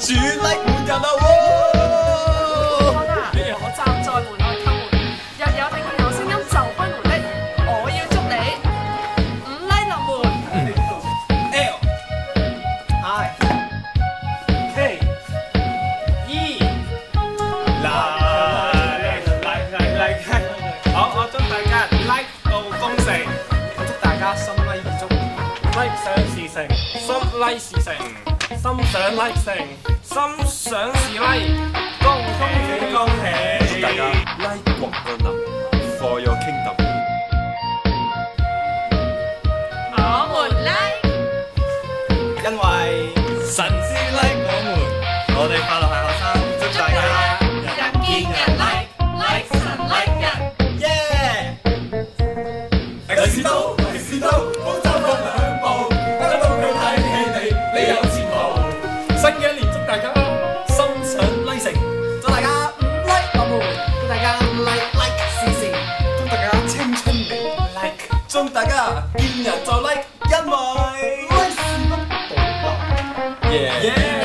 主 like 滿人啦喎！我站在門外叩門，若有聽見我聲音就開門的，我要祝你5 like 臨門。L I K E 好，我祝大家 like 到功成，祝大家心 like 如足 like 想事成，心 like 事成，心想 like 成，心想事 like， 恭喜恭喜！祝大家 like 國安林 for your kingdom。我們 like。因為神之 like 我哋快樂係學生，祝大家人見人 like 神 like 人。耶！利是到，好走過2步，得到佢睇起你有前途。新嘅一年祝大家心想 like 成，祝大家5 like 臨門，祝大家like 事成，祝大家青春美 like， 祝大家見人就 like， 因為 like 是不保留。耶！